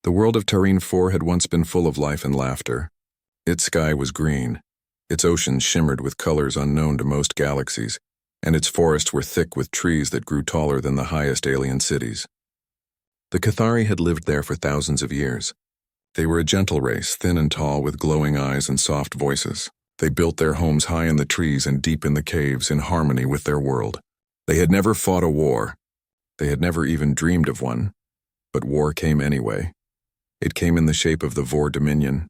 The world of Tareen 4 had once been full of life and laughter. Its sky was green, its oceans shimmered with colors unknown to most galaxies, and its forests were thick with trees that grew taller than the highest alien cities. The Cathari had lived there for thousands of years. They were a gentle race, thin and tall, with glowing eyes and soft voices. They built their homes high in the trees and deep in the caves in harmony with their world. They had never fought a war. They had never even dreamed of one. But war came anyway. It came in the shape of the Vor Dominion.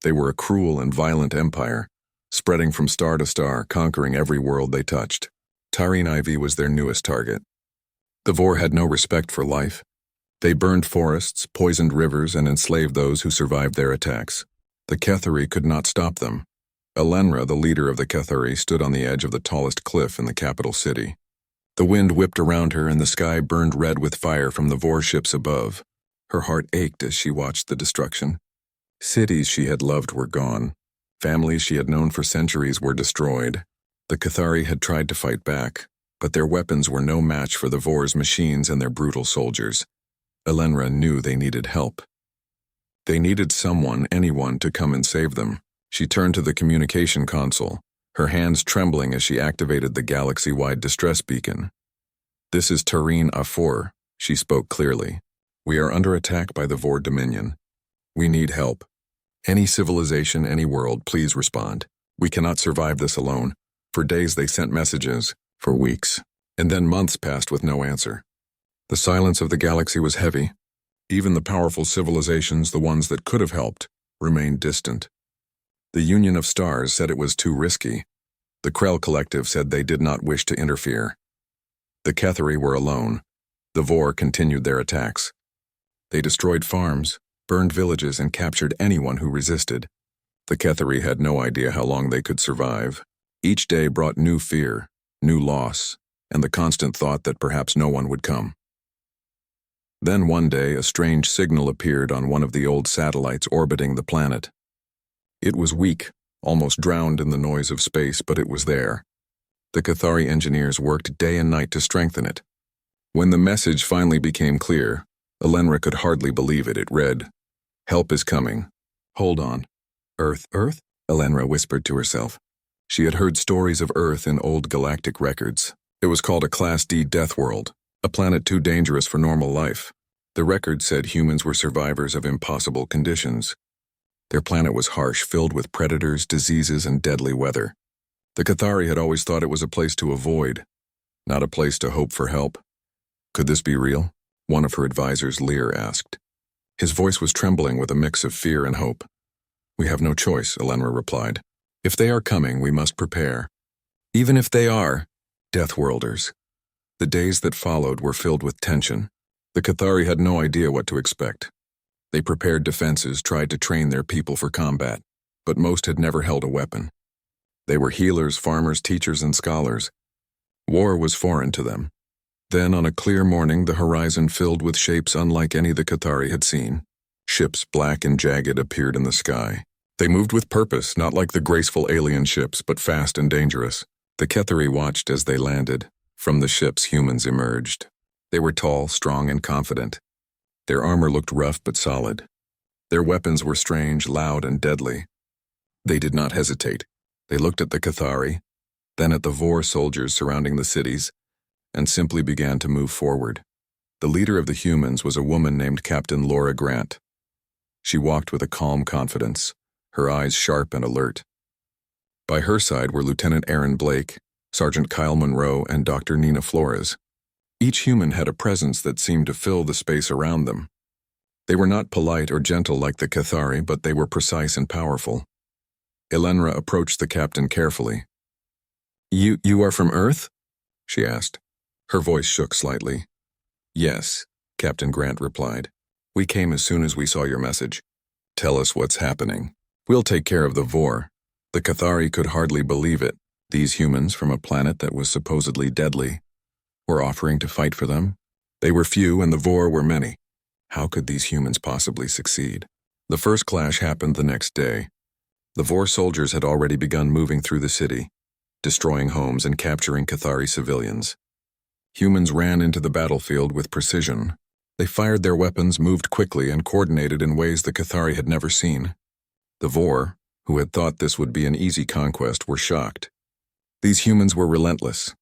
They were a cruel and violent empire, spreading from star to star, conquering every world they touched. Tareen IV was their newest target. The Vor had no respect for life. They burned forests, poisoned rivers, and enslaved those who survived their attacks. The Cathari could not stop them. Elenra, the leader of the Cathari, stood on the edge of the tallest cliff in the capital city. The wind whipped around her and the sky burned red with fire from the Vor ships above. Her heart ached as she watched the destruction. Cities she had loved were gone. Families she had known for centuries were destroyed. The Cathari had tried to fight back, but their weapons were no match for the Vor's machines and their brutal soldiers. Elenra knew they needed help. They needed someone, anyone, to come and save them. She turned to the communication console, her hands trembling as she activated the galaxy-wide distress beacon. "This is Tareen IV," she spoke clearly. "We are under attack by the Vor Dominion. We need help. Any civilization, any world, please respond. We cannot survive this alone." For days they sent messages, for weeks, and then months passed with no answer. The silence of the galaxy was heavy. Even the powerful civilizations, the ones that could have helped, remained distant. The Union of Stars said it was too risky. The Krell Collective said they did not wish to interfere. The Cathari were alone. The Vor continued their attacks. They destroyed farms, burned villages, and captured anyone who resisted. The Cathari had no idea how long they could survive. Each day brought new fear, new loss, and the constant thought that perhaps no one would come. Then one day, a strange signal appeared on one of the old satellites orbiting the planet. It was weak, almost drowned in the noise of space, but it was there. The Cathari engineers worked day and night to strengthen it. When the message finally became clear, Elenra could hardly believe it. It read, "Help is coming. Hold on." "Earth, Earth?" Elenra whispered to herself. She had heard stories of Earth in old galactic records. It was called a Class D death world, a planet too dangerous for normal life. The record said humans were survivors of impossible conditions. Their planet was harsh, filled with predators, diseases, and deadly weather. The Cathari had always thought it was a place to avoid, not a place to hope for help. Could this be real? One of her advisors, Lear, asked. His voice was trembling with a mix of fear and hope. "We have no choice," Elenra replied. "If they are coming, we must prepare. Even if they are Deathworlders." The days that followed were filled with tension. The Cathari had no idea what to expect. They prepared defenses, tried to train their people for combat, but most had never held a weapon. They were healers, farmers, teachers, and scholars. War was foreign to them. Then, on a clear morning, the horizon filled with shapes unlike any the Cathari had seen. Ships, black and jagged, appeared in the sky. They moved with purpose, not like the graceful alien ships, but fast and dangerous. The Cathari watched as they landed. From the ships, humans emerged. They were tall, strong, and confident. Their armor looked rough but solid. Their weapons were strange, loud, and deadly. They did not hesitate. They looked at the Cathari, then at the Vor soldiers surrounding the cities, and simply began to move forward. The leader of the humans was a woman named Captain Laura Grant. She walked with a calm confidence, her eyes sharp and alert. By her side were Lieutenant Aaron Blake, Sergeant Kyle Monroe, and Dr. Nina Flores. Each human had a presence that seemed to fill the space around them. They were not polite or gentle like the Cathari, but they were precise and powerful. Elenra approached the captain carefully. You are from Earth?" she asked. Her voice shook slightly. "Yes," Captain Grant replied. "We came as soon as we saw your message. Tell us what's happening. We'll take care of the Vor." The Cathari could hardly believe it. These humans from a planet that was supposedly deadly were offering to fight for them. They were few and the Vor were many. How could these humans possibly succeed? The first clash happened the next day. The Vor soldiers had already begun moving through the city, destroying homes and capturing Cathari civilians. Humans ran into the battlefield with precision. They fired their weapons, moved quickly, and coordinated in ways the Cathari had never seen. The Vor, who had thought this would be an easy conquest, were shocked. These humans were relentless.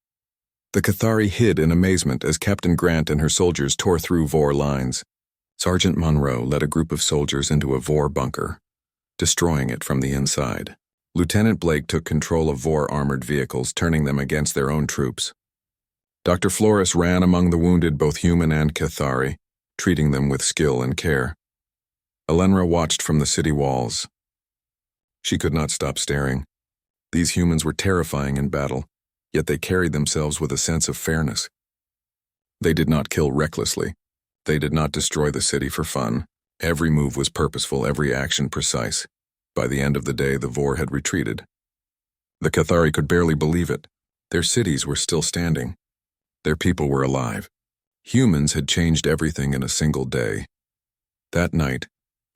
The Cathari hid in amazement as Captain Grant and her soldiers tore through Vor lines. Sergeant Monroe led a group of soldiers into a Vor bunker, destroying it from the inside. Lieutenant Blake took control of Vor armored vehicles, turning them against their own troops. Dr. Flores ran among the wounded, both human and Cathari, treating them with skill and care. Elenra watched from the city walls. She could not stop staring. These humans were terrifying in battle, yet they carried themselves with a sense of fairness. They did not kill recklessly. They did not destroy the city for fun. Every move was purposeful, every action precise. By the end of the day, the Vor had retreated. The Cathari could barely believe it. Their cities were still standing. Their people were alive. Humans had changed everything in a single day. That night,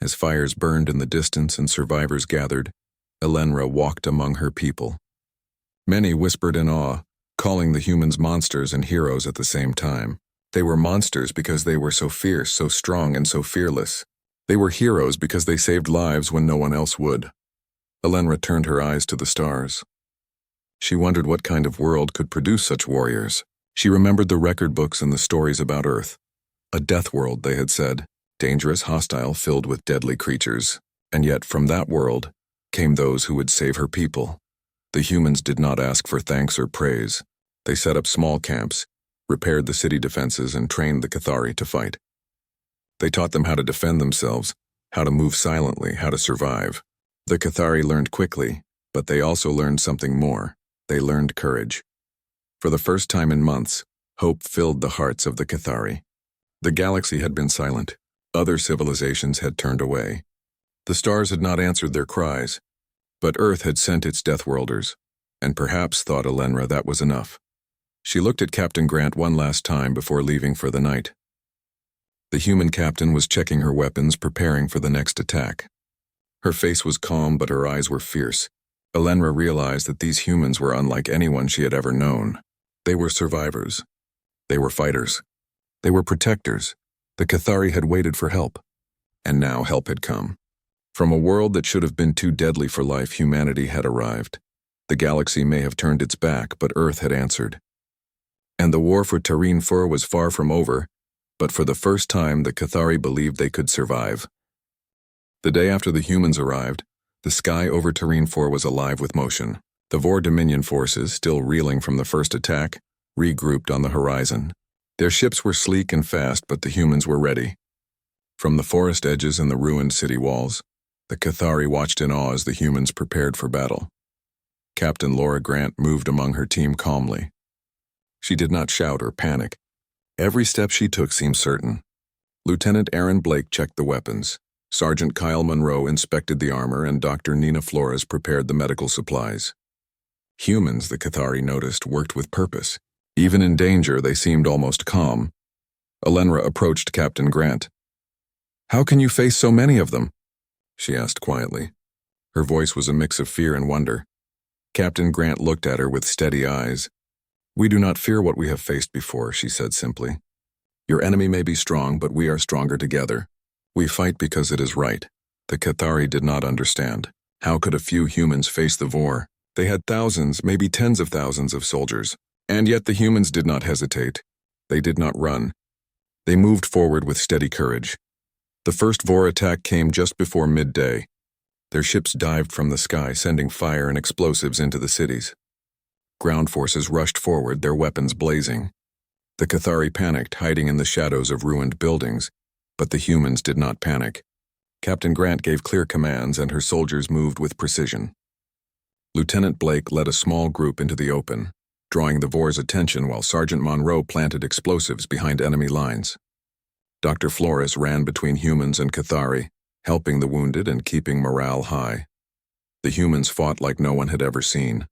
as fires burned in the distance and survivors gathered, Elenra walked among her people. Many whispered in awe, calling the humans monsters and heroes at the same time. They were monsters because they were so fierce, so strong, and so fearless. They were heroes because they saved lives when no one else would. Elenra turned her eyes to the stars. She wondered what kind of world could produce such warriors. She remembered the record books and the stories about Earth. A death world, they had said, dangerous, hostile, filled with deadly creatures. And yet, from that world, came those who would save her people. The humans did not ask for thanks or praise. They set up small camps, repaired the city defenses, and trained the Cathari to fight. They taught them how to defend themselves, how to move silently, how to survive. The Cathari learned quickly, but they also learned something more. They learned courage. For the first time in months, hope filled the hearts of the Cathari. The galaxy had been silent. Other civilizations had turned away. The stars had not answered their cries, but Earth had sent its deathworlders, and perhaps, thought Elenra, that was enough. She looked at Captain Grant one last time before leaving for the night. The human captain was checking her weapons, preparing for the next attack. Her face was calm, but her eyes were fierce. Elenra realized that these humans were unlike anyone she had ever known. They were survivors. They were fighters. They were protectors. The Cathari had waited for help, and now help had come. From a world that should have been too deadly for life, humanity had arrived. The galaxy may have turned its back, but Earth had answered. And the war for Tareen Fur was far from over, but for the first time the Cathari believed they could survive. The day after the humans arrived, the sky over Tareen Fur was alive with motion. The Vor Dominion forces, still reeling from the first attack, regrouped on the horizon. Their ships were sleek and fast, but the humans were ready. From the forest edges and the ruined city walls, the Cathari watched in awe as the humans prepared for battle. Captain Laura Grant moved among her team calmly. She did not shout or panic. Every step she took seemed certain. Lieutenant Aaron Blake checked the weapons. Sergeant Kyle Monroe inspected the armor, and Dr. Nina Flores prepared the medical supplies. Humans, the Cathari noticed, worked with purpose. Even in danger, they seemed almost calm. Elenra approached Captain Grant. "How can you face so many of them?" she asked quietly. Her voice was a mix of fear and wonder. Captain Grant looked at her with steady eyes. "We do not fear what we have faced before," she said simply. "Your enemy may be strong, but we are stronger together. We fight because it is right." The Cathari did not understand. How could a few humans face the Vor? They had thousands, maybe tens of thousands of soldiers. And yet the humans did not hesitate. They did not run. They moved forward with steady courage. The first Vor attack came just before midday. Their ships dived from the sky, sending fire and explosives into the cities. Ground forces rushed forward, their weapons blazing. The Cathari panicked, hiding in the shadows of ruined buildings, but the humans did not panic. Captain Grant gave clear commands, and her soldiers moved with precision. Lieutenant Blake led a small group into the open, drawing the Vor's attention while Sergeant Monroe planted explosives behind enemy lines. Dr. Flores ran between humans and Cathari, helping the wounded and keeping morale high. The humans fought like no one had ever seen.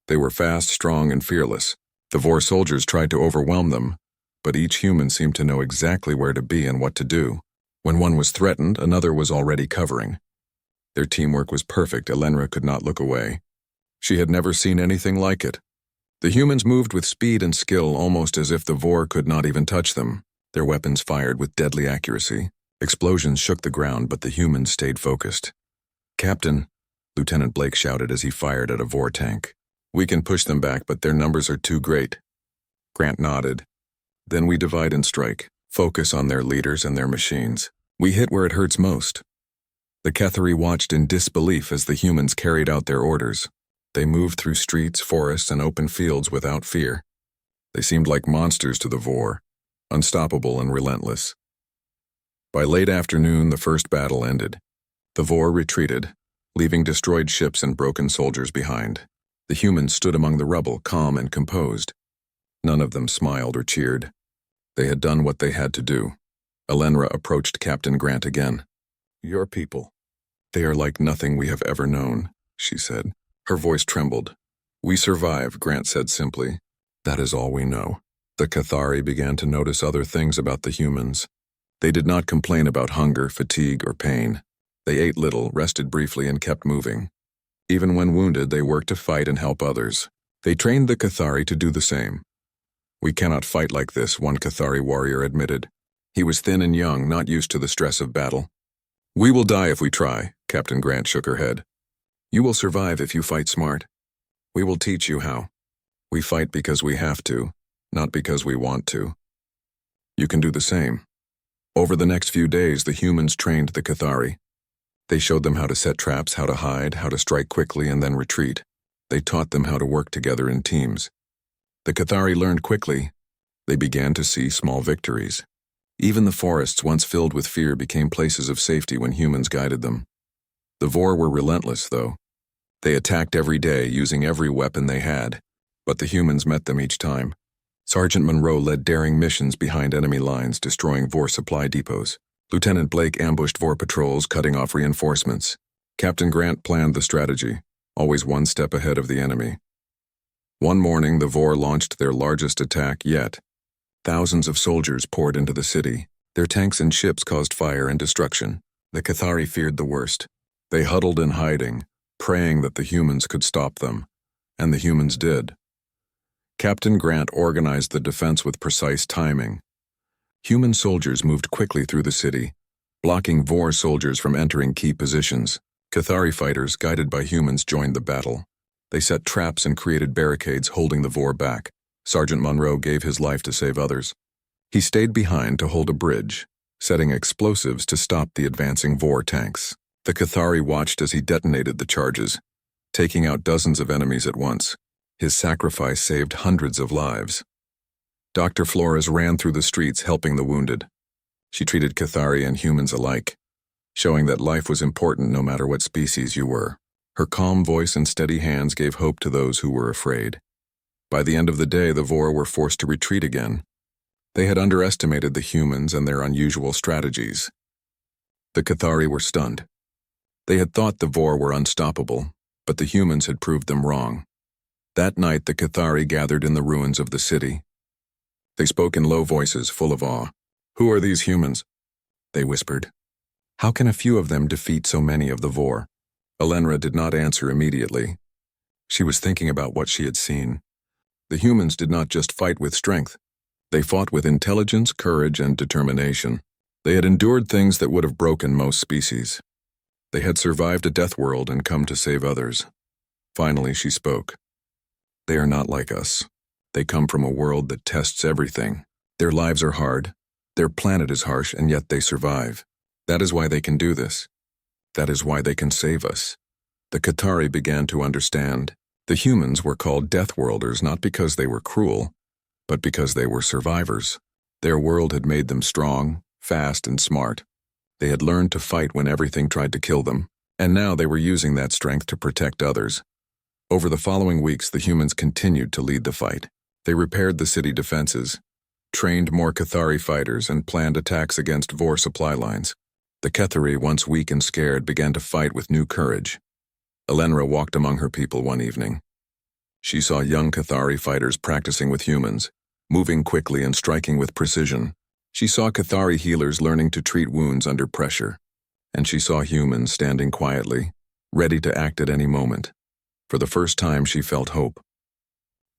They were fast, strong, and fearless. The Vor soldiers tried to overwhelm them, but each human seemed to know exactly where to be and what to do. When one was threatened, another was already covering. Their teamwork was perfect. Elenra could not look away. She had never seen anything like it. The humans moved with speed and skill, almost as if the Vor could not even touch them. Their weapons fired with deadly accuracy. Explosions shook the ground, but the humans stayed focused. "Captain," Lieutenant Blake shouted as he fired at a Vor tank. "We can push them back, but their numbers are too great." Grant nodded. "Then we divide and strike. Focus on their leaders and their machines. We hit where it hurts most." The Cathari watched in disbelief as the humans carried out their orders. They moved through streets, forests, and open fields without fear. They seemed like monsters to the Vor, unstoppable and relentless. By late afternoon, the first battle ended. The Vor retreated, leaving destroyed ships and broken soldiers behind. The humans stood among the rubble, calm and composed. None of them smiled or cheered. They had done what they had to do. Elenra approached Captain Grant again. "Your people. They are like nothing we have ever known," she said. Her voice trembled. "We survived," Grant said simply. "That is all we know." The Cathari began to notice other things about the humans. They did not complain about hunger, fatigue, or pain. They ate little, rested briefly, and kept moving. Even when wounded, they worked to fight and help others. They trained the Cathari to do the same. "We cannot fight like this," one Cathari warrior admitted. He was thin and young, not used to the stress of battle. "We will die if we try," Captain Grant shook her head. "You will survive if you fight smart. We will teach you how. We fight because we have to, not because we want to. You can do the same." Over the next few days, the humans trained the Cathari. They showed them how to set traps, how to hide, how to strike quickly and then retreat. They taught them how to work together in teams. The Cathari learned quickly. They began to see small victories. Even the forests, once filled with fear, became places of safety when humans guided them. The Vor were relentless, though. They attacked every day, using every weapon they had, but the humans met them each time. Sergeant Monroe led daring missions behind enemy lines, destroying Vor supply depots. Lieutenant Blake ambushed Vor patrols, cutting off reinforcements. Captain Grant planned the strategy, always one step ahead of the enemy. One morning, the Vor launched their largest attack yet. Thousands of soldiers poured into the city. Their tanks and ships caused fire and destruction. The Cathari feared the worst. They huddled in hiding, praying that the humans could stop them. And the humans did. Captain Grant organized the defense with precise timing. Human soldiers moved quickly through the city, blocking Vor soldiers from entering key positions. Cathari fighters, guided by humans, joined the battle. They set traps and created barricades, holding the Vor back. Sergeant Monroe gave his life to save others. He stayed behind to hold a bridge, setting explosives to stop the advancing Vor tanks. The Cathari watched as he detonated the charges, taking out dozens of enemies at once. His sacrifice saved hundreds of lives. Dr. Flores ran through the streets helping the wounded. She treated Cathari and humans alike, showing that life was important no matter what species you were. Her calm voice and steady hands gave hope to those who were afraid. By the end of the day, the Vor were forced to retreat again. They had underestimated the humans and their unusual strategies. The Cathari were stunned. They had thought the Vor were unstoppable, but the humans had proved them wrong. That night, the Cathari gathered in the ruins of the city. They spoke in low voices, full of awe. "Who are these humans?" they whispered. "How can a few of them defeat so many of the Vor?" Elenra did not answer immediately. She was thinking about what she had seen. The humans did not just fight with strength. They fought with intelligence, courage, and determination. They had endured things that would have broken most species. They had survived a death world and come to save others. Finally, she spoke. "They are not like us. They come from a world that tests everything. Their lives are hard. Their planet is harsh, and yet they survive. That is why they can do this. That is why they can save us." The Cathari began to understand. The humans were called Deathworlders not because they were cruel, but because they were survivors. Their world had made them strong, fast, and smart. They had learned to fight when everything tried to kill them, and now they were using that strength to protect others. Over the following weeks, the humans continued to lead the fight. They repaired the city defenses, trained more Cathari fighters, and planned attacks against Vor supply lines. The Cathari, once weak and scared, began to fight with new courage. Elenra walked among her people one evening. She saw young Cathari fighters practicing with humans, moving quickly and striking with precision. She saw Cathari healers learning to treat wounds under pressure. And she saw humans standing quietly, ready to act at any moment. For the first time, she felt hope.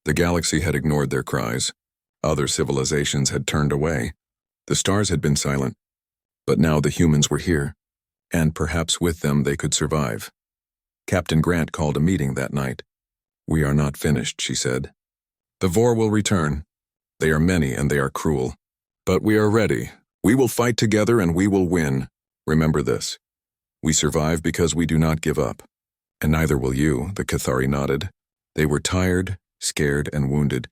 The galaxy had ignored their cries. Other civilizations had turned away. The stars had been silent, but now the humans were here, and perhaps with them they could survive. Captain Grant called a meeting that night. "We are not finished," she said. "The Vor will return. They are many and they are cruel. But we are ready. We will fight together and we will win. Remember this. We survive because we do not give up. And neither will you," the Cathari nodded. They were tired, scared, and wounded,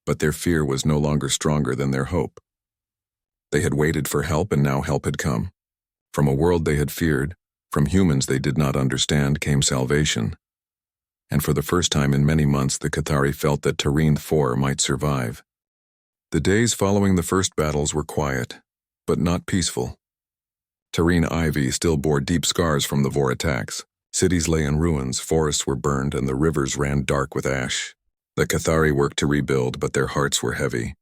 but their fear was no longer stronger than their hope. They had waited for help and now help had come. From a world they had feared, from humans they did not understand, came salvation. And for the first time in many months the Cathari felt that Terrene IV might survive. The days following the first battles were quiet, but not peaceful. Terrene IV still bore deep scars from the Vor attacks. Cities lay in ruins, forests were burned, and the rivers ran dark with ash. The Cathari worked to rebuild, but their hearts were heavy.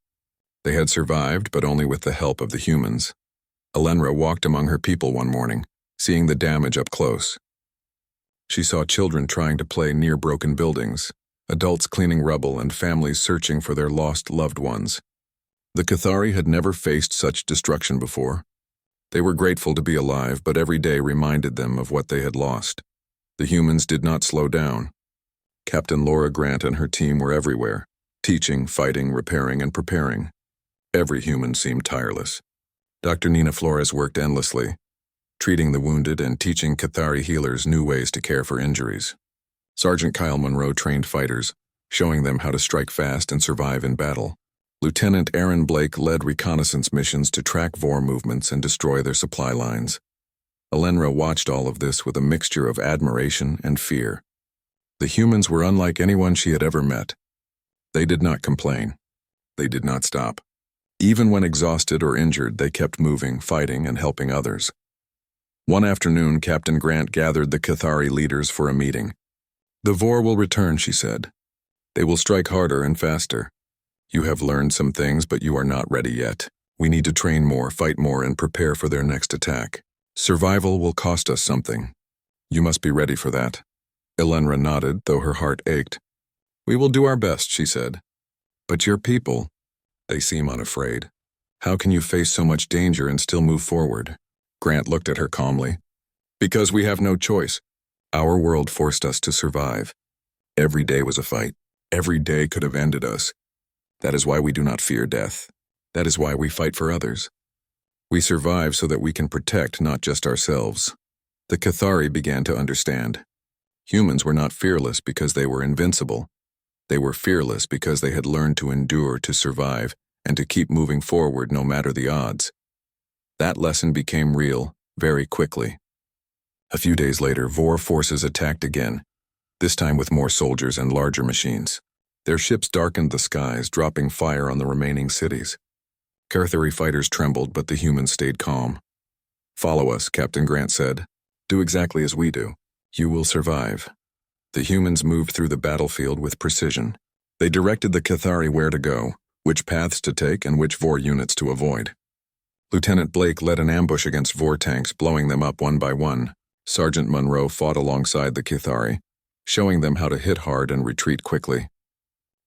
They had survived, but only with the help of the humans. Elenra walked among her people one morning, seeing the damage up close. She saw children trying to play near broken buildings, adults cleaning rubble, and families searching for their lost loved ones. The Cathari had never faced such destruction before. They were grateful to be alive, but every day reminded them of what they had lost. The humans did not slow down. Captain Laura Grant and her team were everywhere, teaching, fighting, repairing, and preparing. Every human seemed tireless. Dr. Nina Flores worked endlessly, treating the wounded and teaching Cathari healers new ways to care for injuries. Sergeant Kyle Monroe trained fighters, showing them how to strike fast and survive in battle. Lieutenant Aaron Blake led reconnaissance missions to track Vor movements and destroy their supply lines. Elenra watched all of this with a mixture of admiration and fear. The humans were unlike anyone she had ever met. They did not complain. They did not stop. Even when exhausted or injured, they kept moving, fighting, and helping others. One afternoon, Captain Grant gathered the Cathari leaders for a meeting. "The Vor will return," she said. "They will strike harder and faster. You have learned some things, but you are not ready yet. We need to train more, fight more, and prepare for their next attack. Survival will cost us something. You must be ready for that." Elenra nodded, though her heart ached. "We will do our best," she said. "But your people, they seem unafraid. How can you face so much danger and still move forward?" Grant looked at her calmly. "Because we have no choice. Our world forced us to survive. Every day was a fight. Every day could have ended us. That is why we do not fear death. That is why we fight for others. We survive so that we can protect not just ourselves." The Cathari began to understand. Humans were not fearless because they were invincible. They were fearless because they had learned to endure, to survive, and to keep moving forward no matter the odds. That lesson became real very quickly. A few days later, Vor forces attacked again, this time with more soldiers and larger machines. Their ships darkened the skies, dropping fire on the remaining cities. Cathari fighters trembled, but the humans stayed calm. "Follow us," Captain Grant said. "Do exactly as we do. You will survive." The humans moved through the battlefield with precision. They directed the Cathari where to go, which paths to take, and which Vor units to avoid. Lieutenant Blake led an ambush against Vor tanks, blowing them up one by one. Sergeant Monroe fought alongside the Cathari, showing them how to hit hard and retreat quickly.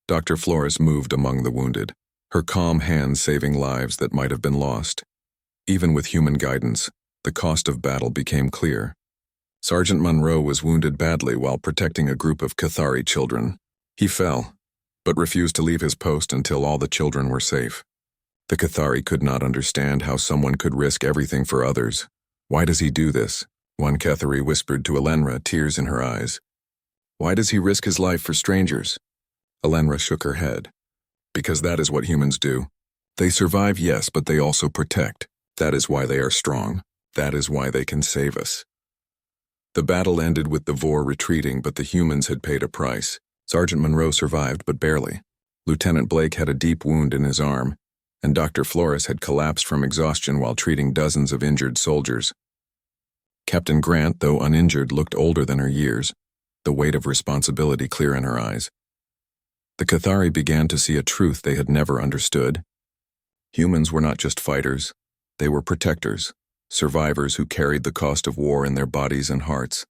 Dr. Flores moved among the wounded, her calm hands saving lives that might have been lost. Even with human guidance, the cost of battle became clear. Sergeant Monroe was wounded badly while protecting a group of Cathari children. He fell, but refused to leave his post until all the children were safe. The Cathari could not understand how someone could risk everything for others. "Why does he do this?" one Cathari whispered to Elenra, tears in her eyes. "Why does he risk his life for strangers?" Elenra shook her head. "Because that is what humans do. They survive, yes, but they also protect. That is why they are strong. That is why they can save us." The battle ended with the Vor retreating, but the humans had paid a price. Sergeant Monroe survived, but barely. Lieutenant Blake had a deep wound in his arm, and Dr. Flores had collapsed from exhaustion while treating dozens of injured soldiers. Captain Grant, though uninjured, looked older than her years, the weight of responsibility clear in her eyes. The Cathari began to see a truth they had never understood. Humans were not just fighters, they were protectors, survivors who carried the cost of war in their bodies and hearts.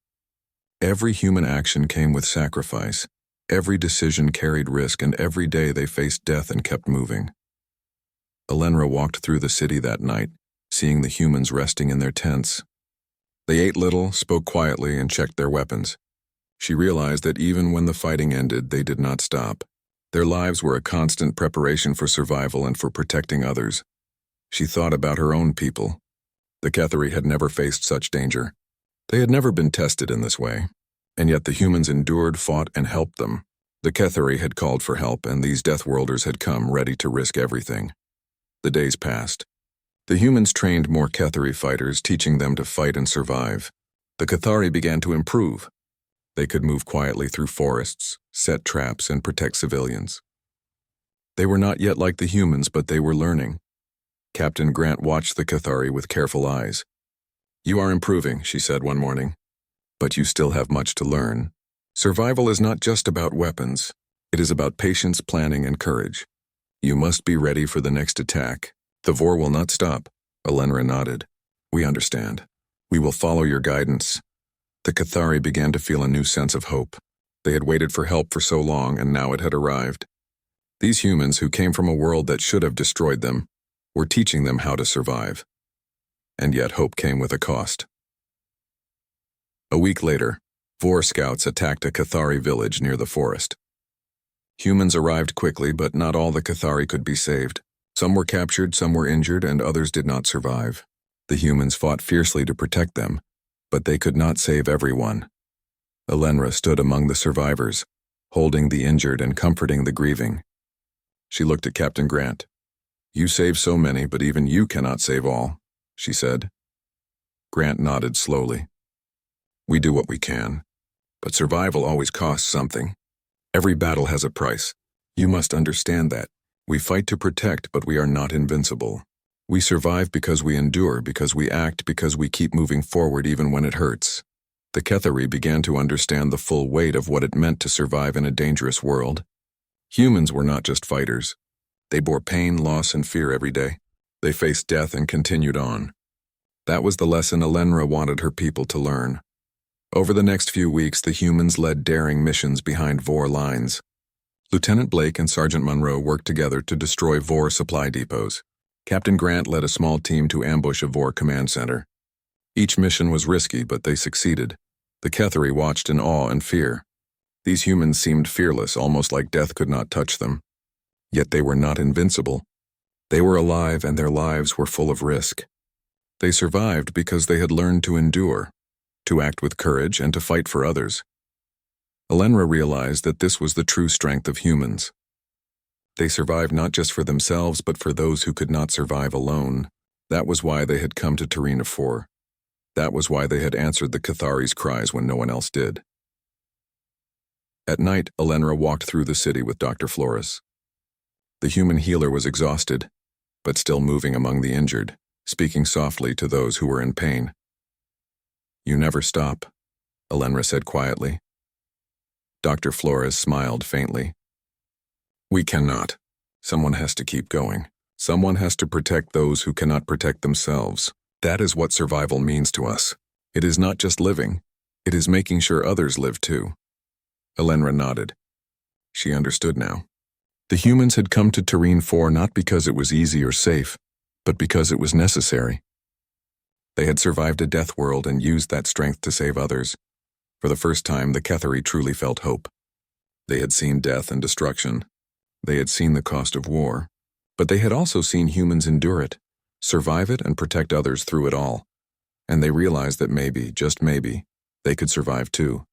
Every human action came with sacrifice, every decision carried risk, and every day they faced death and kept moving. Elenra walked through the city that night, seeing the humans resting in their tents. They ate little, spoke quietly, and checked their weapons. She realized that even when the fighting ended, they did not stop. Their lives were a constant preparation for survival and for protecting others. She thought about her own people. The Ketheri had never faced such danger. They had never been tested in this way. And yet the humans endured, fought, and helped them. The Ketheri had called for help, and these Deathworlders had come ready to risk everything. The days passed. The humans trained more Ketheri fighters, teaching them to fight and survive. The Kethari began to improve. They could move quietly through forests, set traps, and protect civilians. They were not yet like the humans, but they were learning. Captain Grant watched the Kethari with careful eyes. "You are improving," she said one morning. "But you still have much to learn. Survival is not just about weapons. It is about patience, planning, and courage. You must be ready for the next attack. The war will not stop." Elenra nodded. "We understand. We will follow your guidance." The Kethari began to feel a new sense of hope. They had waited for help for so long, and now it had arrived. These humans, who came from a world that should have destroyed them, were teaching them how to survive. And yet hope came with a cost. A week later, Vor scouts attacked a Kethari village near the forest. Humans arrived quickly, but not all the Kethari could be saved. Some were captured, some were injured, and others did not survive. The humans fought fiercely to protect them, but they could not save everyone. Elenra stood among the survivors, holding the injured and comforting the grieving. She looked at Captain Grant. "You saved so many, but even you cannot save all," she said. Grant nodded slowly. "We do what we can, but survival always costs something. Every battle has a price. You must understand that. We fight to protect, but we are not invincible. We survive because we endure, because we act, because we keep moving forward even when it hurts." The Ketheri began to understand the full weight of what it meant to survive in a dangerous world. Humans were not just fighters. They bore pain, loss, and fear every day. They faced death and continued on. That was the lesson Elenra wanted her people to learn. Over the next few weeks, the humans led daring missions behind Vor lines. Lieutenant Blake and Sergeant Monroe worked together to destroy Vor supply depots. Captain Grant led a small team to ambush a Vor command center. Each mission was risky, but they succeeded. The Ketheri watched in awe and fear. These humans seemed fearless, almost like death could not touch them. Yet they were not invincible. They were alive, and their lives were full of risk. They survived because they had learned to endure, to act with courage, and to fight for others. Elenra realized that this was the true strength of humans. They survived not just for themselves, but for those who could not survive alone. That was why they had come to Terina 4. That was why they had answered the Kethari's cries when no one else did. At night, Elenra walked through the city with Dr. Flores. The human healer was exhausted, but still moving among the injured, speaking softly to those who were in pain. "You never stop," Elenra said quietly. Dr. Flores smiled faintly. "We cannot. Someone has to keep going. Someone has to protect those who cannot protect themselves. That is what survival means to us. It is not just living. It is making sure others live too." Elenra nodded. She understood now. The humans had come to Terine 4 not because it was easy or safe, but because it was necessary. They had survived a death world and used that strength to save others. For the first time, the Ketheri truly felt hope. They had seen death and destruction. They had seen the cost of war. But they had also seen humans endure it, survive it, and protect others through it all. And they realized that maybe, just maybe, they could survive too.